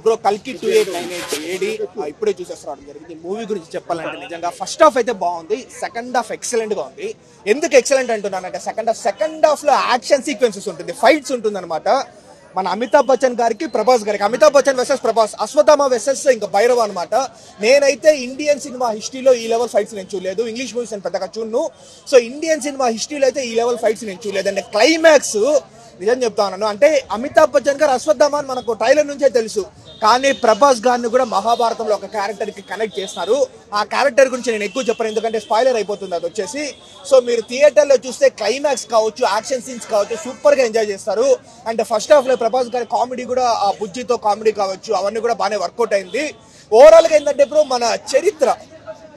Bro కల్కి 2898 AD ఇప్పుడే చూసేస్తాం జరిగింది. మూవీ గురించి చెప్పాలంటే నిజంగా ఫస్ట్ హాఫ్ అయితే బాగుంది, సెకండ్ హాఫ్ ఎక్సలెంట్ గా ఉంది. ఎందుకు ఎక్సలెంట్ అంటున్నానంటే సెకండ్ హాఫ్ లో యాక్షన్ సీక్వెన్సెస్ ఉంటుంది, ఫైట్స్ ఉంటుంది అనమాట. మన అమితాబ్ బచ్చన్ గారికి ప్రభాస్ గారికి, అమితాబ్ బచ్చన్ వర్సెస్ ప్రభాస్, అశ్వత్థామ వర్సెస్ ఇంకా భైరవ అనమాట. నేనైతే ఇండియన్ సినిమా హిస్టరీలో ఈ లెవెల్ ఫైట్స్ నేను చూడలేదు. ఇంగ్లీష్ మూవీస్ నేను పెద్దగా చూడను. సో ఇండియన్ సినిమా హిస్టరీలో అయితే ఈ లెవెల్ ఫైట్స్ నేను చూడలేదు. అంటే క్లైమాక్స్ నిజం చెప్తా ఉన్నాను. అంటే అమితాబ్ బచ్చన్ గారు అశ్వత్థామ అని మనకు ట్రైలర్ నుంచే తెలుసు, కానీ ప్రభాస్ గారిని కూడా మహాభారతంలో ఒక క్యారెక్టర్ కి కనెక్ట్ చేస్తున్నారు. ఆ క్యారెక్టర్ గురించి నేను ఎక్కువ చెప్పను, ఎందుకంటే స్పాయిలర్ అయిపోతుంది అది వచ్చేసి. సో మీరు థియేటర్లో చూస్తే క్లైమాక్స్ కావచ్చు, యాక్షన్ సీన్స్ కావచ్చు, సూపర్ గా ఎంజాయ్ చేస్తారు. అండ్ ఫస్ట్ హాఫ్ లో ప్రభాస్ గారి కామెడీ కూడా, ఆ బుజ్జితో కామెడీ కావచ్చు, అవన్నీ కూడా బాగానే వర్కౌట్ అయింది. ఓవరాల్ గా ఏంటంటే ఇప్పుడు మన చరిత్ర,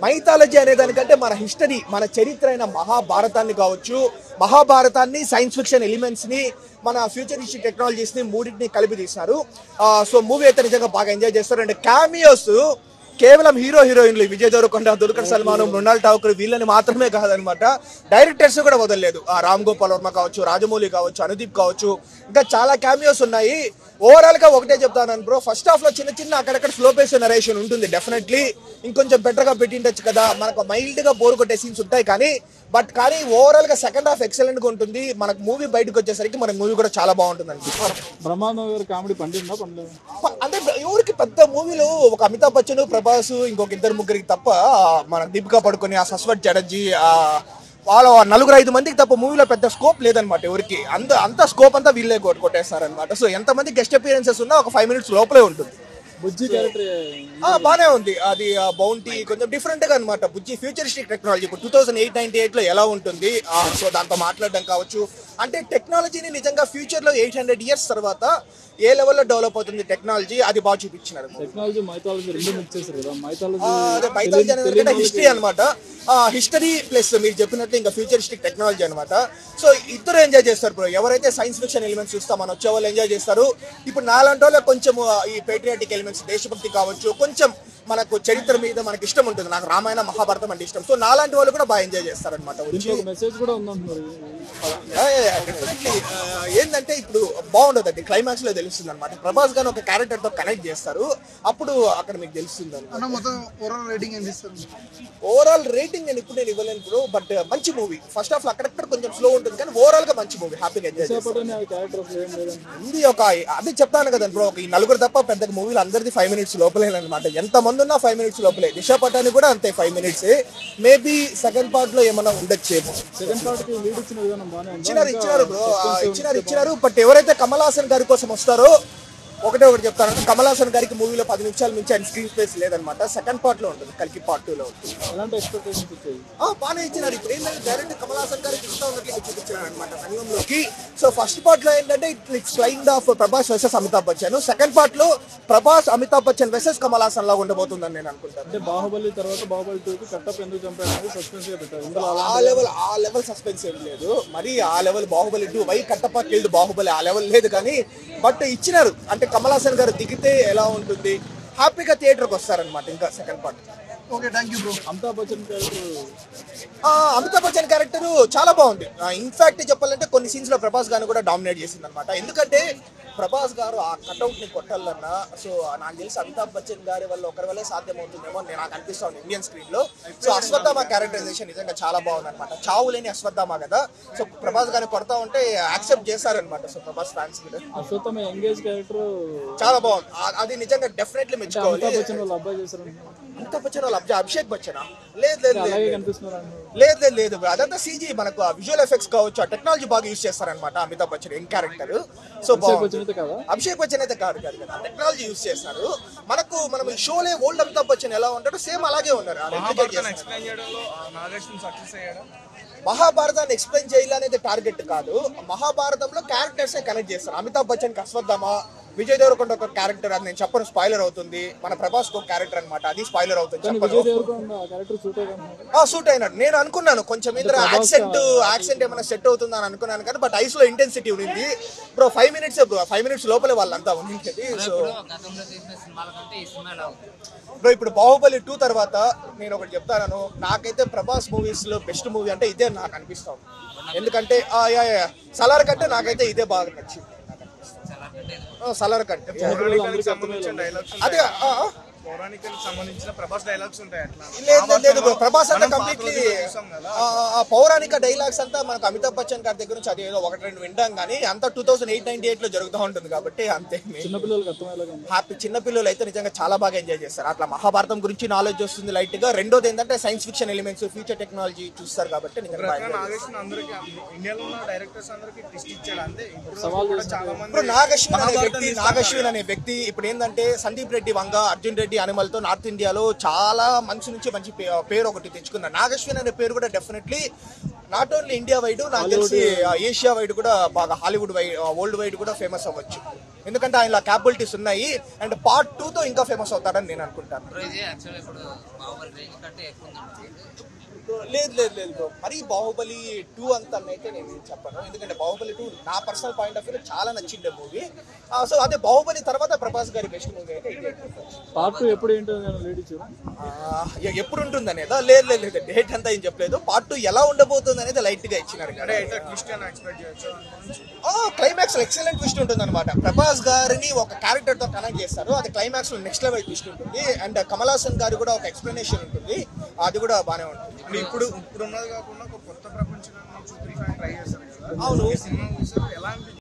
మైథాలజీ అనే దానికంటే మన హిస్టరీ, మన చరిత్ర అయిన మహాభారతాన్ని కావచ్చు, మహాభారతాన్ని సైన్స్ ఫిక్షన్ ఎలిమెంట్స్ ని, మన ఫ్యూచరిస్టిక్ టెక్నాలజీస్ ని మూడింటిని కలిపి తీసినారు. సో మూవీ అయితే నిజంగా బాగా ఎంజాయ్ చేస్తారు. అండ్ క్యామియోస్ కేవలం హీరో హీరోయిన్లు విజయ్ దేవరకొండ, దుల్కర్ సల్మాన్, మృణాల్ ఠాకూర్ వీళ్ళని మాత్రమే కాదనమాట. డైరెక్టర్స్ కూడా వదలలేదు. రామ్ గోపాల్ వర్మ కావచ్చు, రాజమౌళి కావచ్చు, అనుదీప్ కావచ్చు, ఇంకా చాలా క్యామియోస్ ఉన్నాయి. ఓవరాల్ గా ఒకటే చెప్తాను బ్రో, ఫస్ట్ హాఫ్ లో చిన్న చిన్న అక్కడక్కడ స్లో పేస్ నరేషన్ ఉంటుంది. డెఫినెట్లీ ఇంకొంచెం బెటర్ గా పెట్టిండొచ్చు కదా, మనకు మైల్డ్ గా బోర్ కొట్టే సీన్స్ ఉంటాయి. కానీ ఓవరాల్ గా సెకండ్ హాఫ్ ఎక్సలెంట్ గా ఉంటుంది. మనకు మూవీ బయటకు వచ్చేసరికి మన మూవీ కూడా చాలా బాగుంటుంది అండి. బ్రహ్మానందం గారి కామెడీ పండిందా పండలేదు? అంటే ఎవరికి పెద్ద మూవీలో ఒక అమితాబ్ బచ్చన్, ప్రభాస్, ఇంకొక ఇద్దరు ముగ్గురికి తప్ప, మన దీపికా పడుకొని, ఆ సస్వత్ చటర్జీ, వాళ్ళ 4-5 మందికి తప్ప మూవీలో పెద్ద స్కోప్ లేదనమాట. ఎవరికి అంత స్కోప్ అంతా వీళ్ళే కొట్టేస్తారనమాట. సో ఎంతమంది గెస్ట్ అపియరెన్సెస్ ఉన్నా ఒక 5 మినిట్స్ లోపలే ఉంటుంది. బుజ్జి క్యారెక్టర్ బానే ఉంది. అది బౌంటీ కొంచెం డిఫరెంట్ గా అనమాట. బుజ్జి ఫ్యూచరిస్టిక్ టెక్నాలజీ ఇప్పుడు 2008-98 లో ఎలా ఉంటుంది, సో దాంతో మాట్లాడడం కావచ్చు. అంటే టెక్నాలజీని నిజంగా ఫ్యూచర్ లో 800 years తర్వాత ఏ లెవెల్లో డెవలప్ అవుతుంది టెక్నాలజీ, అది బాగా చూపించినారు. టెక్నాలజీ మైథాలజీ రెండు మిక్స్ చేశారు కదా. మైథాలజీ అనేది హిస్టరీ అనమాట. హిస్టరీ ప్లస్ మీరు చెప్పినట్లు ఇంకా ఫ్యూచరిస్టిక్ టెక్నాలజీ అనమాట. సో ఇద్దరు ఎంజాయ్ చేస్తారు బ్రో. ఎవరైతే సైన్స్ ఫిక్షన్ ఎలిమెంట్స్ చూస్తాం మన వచ్చే వాళ్ళు ఎంజాయ్ చేస్తారు. ఇప్పుడు నాలాంటి వాళ్ళు కొంచెం ఈ పేట్రియాటిక్ ఎలిమెంట్స్, దేశభక్తి కావచ్చు, కొంచెం మనకు చరిత్ర మీద మనకి ఇష్టం ఉంటుంది. నాకు రామాయణ, మహాభారతం అంటే ఇష్టం. సో నాలాంటి వాళ్ళు కూడా బాగా ఎంజాయ్ చేస్తారు అనమాట. మెసేజ్ కూడా ఉందంటున్నారు. ఏంటంటే ఇప్పుడు బాగుండదండి, క్లైమాక్స్ లో తెలుస్తుంది అనమాట. ప్రభాస్ గారు ఒక క్యారెక్టర్ తో కనెక్ట్ చేస్తారు, అప్పుడు అక్కడ మీకు తెలుస్తుంది అనమాట. ఓవరాల్ రేటింగ్ నేను ఇప్పుడు ఇవ్వలేను ఇప్పుడు, బట్ మంచి మూవీ. ఫస్ట్ హాఫ్ అక్కడక్కడ కొంచెం స్లో ఉంటుంది, కానీ ఓవరాల్ గా మంచి మూవీ. హ్యాపీగా ఎంజాయ్ చేస్తారు. ఇది ఒక అది చెప్తాను కదా బ్రో, ఈ నలుగురు తప్ప పెద్ద మూవీలు అందరిది 5 minutes లోపలే అనమాట. ఎంత మంది ఉన్నా 5 minutes లోపలే. దిశా పటాని కూడా అంతే 5 minutes. మేబీ సెకండ్ పార్ట్ లో ఏమన్నా ఉండొచ్చేమో. సెకండ్ పార్ట్ కి లీడ్ ఇచ్చిన విధానం బాగానే ఇచ్చినారు బ్రో, ఇచ్చినారు. బట్ ఎవరైతే కమల్ హాసన్ గారి కోసం వస్తారో ఒకటి చెప్తాను, కమల్ హాసన్ గారికి మూవీలో 10 నిమిషాల నుంచి ఆయన స్క్రీన్ స్పేస్ లేదనమాట. సెకండ్ పార్ట్ లో ఉంటుంది, కల్కి పార్ట్ 2 లో ఉంటుంది. బాగానే ఇచ్చినారు. ఇప్పుడు ఏంటంటే డైరెక్ట్ కమల్ హాసన్ గారికి ఇష్టం ఉన్నట్లు చూపించినారు అనమాట రంగంలోకి. సో ఫస్ట్ పార్ట్ లో ఏంటంటే it's kind of Prabhas versus Amitabh Bachchan. Second part లో ప్రభాస్, అమితాబ్ బచ్చన్ వర్సెస్ కమల్ హాసన్ లాగా ఉండబోతుందని నేను అనుకుంటాను. అంటే బాహుబలి తర్వాత బాహుబలి 2 కి కట్టప్ ఎందుకు చంపారు సస్పెన్స్ గా పెట్టారు. ఆ లెవెల్ సస్పెన్స్ ఏం లేదు మరి. ఆ level Baahubali 2 why Kattappa killed Baahubali ఆ లెవెల్ లేదు, కానీ బట్ ఇచ్చినారు. అంటే కమల్ హాసన్ గారు దిగితే ఎలా ఉంటుంది, హ్యాపీగా థియేటర్కి వస్తారనమాట. ఇంకా second part. Okay, thank you bro. Amitabh Bachchan character చాలా బాగుంది. ఇన్ఫాక్ట్ చెప్పాలంటే కొన్ని సీన్స్ లో ప్రభాస్ గారిని కూడా డామినేట్ చేసింది అనమాట. ఎందుకంటే ప్రభాస్ గారు ఆ కట్అవుట్ ని కొట్టాలన్నా, సో నాకు తెలిసి అమితాబ్ బచ్చన్ గారి వల్ల ఒకరి వల్లే సాధ్యమవుతుందేమో నాకు అనిపిస్తుంది ఇండియన్ స్క్రీన్ లో. సో అశ్వత్థామ క్యారెక్టరైజేషన్ నిజంగా చాలా బాగుంది అనమాట. చావు లేని అశ్వత్థామ కదా, సో ప్రభాస్ గారిని కొడతా ఉంటే యాక్సెప్ట్ చేస్తారనమాట. సో ప్రభాస్ ఫ్యాన్స్ కూడా అశ్వత్థామ ఎంగేజ్ క్యారెక్టర్ చాలా బాగుంది. అది నిజంగా డెఫినెట్లీ మెచ్చుకోవాలి. అమితాబ్ బచ్చన్ వాళ్ళ అబ్బాయి చేశారు. అమితాబ్ బచ్చన్ వాళ్ళ అభిషేక్ బచ్చనా? లేదు, అదంతా సీజీ. మనకు విజువల్ ఎఫెక్ట్స్ కావచ్చు, ఆ టెక్నాలజీ బాగా యూజ్ చేస్తారనమాట Amitabh Bachchan young character. So Abhishek Bachchan అయితే కాదు కదా, టెక్నాలజీ యూజ్ చేస్తారు. మనం ఈ షోలే ఓల్డ్ అమితాబ్ బచ్చన్ ఎలా ఉంటాడో సేమ్ అలాగే ఉన్నారు. మహాభారతాన్ని ఎక్స్ప్లెయిన్ చేయాలనేది టార్గెట్ కాదు. మహాభారతంలో క్యారెక్టర్స్ కనెక్ట్ చేస్తారు. అమితాబ్ బచ్చన్ కి అశ్వత్థామ, విజయ్ దేవరకొండ ఒక క్యారెక్టర్, అది నేను చెప్పను, స్పాయిలర్ అవుతుంది. మన ప్రభాస్ ఒక క్యారెక్టర్ అనమాట, అది స్పాయిలర్ అవుతుంది, విజయ్ దేవరకొండ ఆ క్యారెక్టర్ సూట్ అయ్యాను. సూట్ అయినాడు. నేను అనుకున్నాను కొంచెం ఇద్దరు యాక్సెంట్ ఏమైనా సెట్ అవుతుందా అని అనుకున్నాను, కానీ బట్ ఐస్ లో ఇంటెన్సిటీ ఉంది బ్రో. 5 minutes బ్రో, 5 minutes లోపలే వాళ్ళంతా ఉంది. సో బ్రో ఇప్పుడు బాహుబలి 2 తర్వాత నేను ఒకటి చెప్తాను, నాకైతే ప్రభాస్ మూవీస్ లో బెస్ట్ మూవీ అంటే ఇదే నాకు అనిపిస్తాం. ఎందుకంటే సలార్ కంటే నాకైతే ఇదే బాగా నచ్చింది. సలార్ కంటే అదే పౌరాణికానికి సంబంధించిన ప్రభాస్ డైలాగ్స్ ఉంటాయి అట్లా. లేదు బ్రో, ప్రభాస్ అంటే కంప్లీట్లీ పౌరాణిక డైలాగ్స్ అంతా మనకు అమితాబ్ బచ్చన్ గారి దగ్గర నుంచి అది ఏదో 1-2 వింటాం, కానీ అంతా 2008-98 లో జరుగుతూ ఉంటుంది కాబట్టి అంతే. చిన్నపిల్లలకి అర్థమయ్యేలాగా హ్యాపీ చిన్నపిల్లలు అయితే నిజంగా చాలా బాగా ఎంజాయ్ చేస్తారు. అట్లా మహాభారతం గురించి నాలెడ్జ్ వస్తుంది లైట్ గా. రెండోది ఏంటంటే science fiction elements, future technology చూస్తారు కాబట్టి నిజంగా నాగేశ్వరన్ అందరికి ఇండియాలో ఉన్న డైరెక్టర్స్ అందరికి ట్విస్ట్ ఇచ్చాడు అంతే. చాలా మంది ఇప్పుడు నాగశ్విన్ అనే వ్యక్తి ఇప్పుడు ఏంటంటే సందీప్ రెడ్డి వంగ, అర్జున్ రెడ్డి అనిమల్ తో నార్త్ ఇండియాలో చాలా మంచి నుంచి మంచి పేరు ఒకటి తెచ్చుకున్నారు. నాగశ్విన్ అనే పేరు కూడా definitely not only India wide, నాకు తెలిసి ఏషియా వైడ్ కూడా బాగా, హాలీవుడ్ వైడ్, వరల్డ్ వైడ్ కూడా ఫేమస్ అవ్వచ్చు. ఎందుకంటే ఆయన క్యాపబిలిటీస్ ఉన్నాయి. అండ్ పార్ట్ 2 తో ఇంకా ఫేమస్ అవుతాడని నేను అనుకుంటాను. లేదు బ్రో, మరి బాహుబలి 2 అంత అయితే నేను చెప్పను. ఎందుకంటే బాహుబలి 2 నా పర్సనల్ పాయింట్ ఆఫ్ వ్యూ చాలా నచ్చిండే మూవీ. సో అదే బాహుబలి తర్వాత ప్రభాస్ గారి బెస్ట్ మూవీ అయితే ఇదే. పార్ట్ 2 ఎప్పుడు ఏంటో లేడీస్ ఎప్పుడు ఉంటుంది అనేది లేదు డేట్ అంతా ఏం చెప్పలేదు. పార్ట్ 2 ఎలా ఉండబోతుంది అనేది లైట్ గా ఇచ్చినారు. క్లైమాక్స్ లో ఎక్సలెంట్ ట్విస్ట్ ఉంటుంది అనమాట. ప్రభాస్ గారిని ఒక క్యారెక్టర్ తో కనెక్ట్ చేస్తారు, అది క్లైమాక్స్ లో నెక్స్ట్ లెవెల్ ట్విస్ట్ ఉంటుంది. అండ్ కమల్ హాసన్ గారు కూడా ఒక ఎక్స్ప్లెనేషన్ ఉంటుంది, అది కూడా బాగానే ఉంటుంది. ఇప్పుడు ఉన్నది కాకుండా ఒక కొత్త ప్రపంచాన్ని చూపించడానికి ట్రై చేస్తారు కదా. అవును. సినిమా ఎలా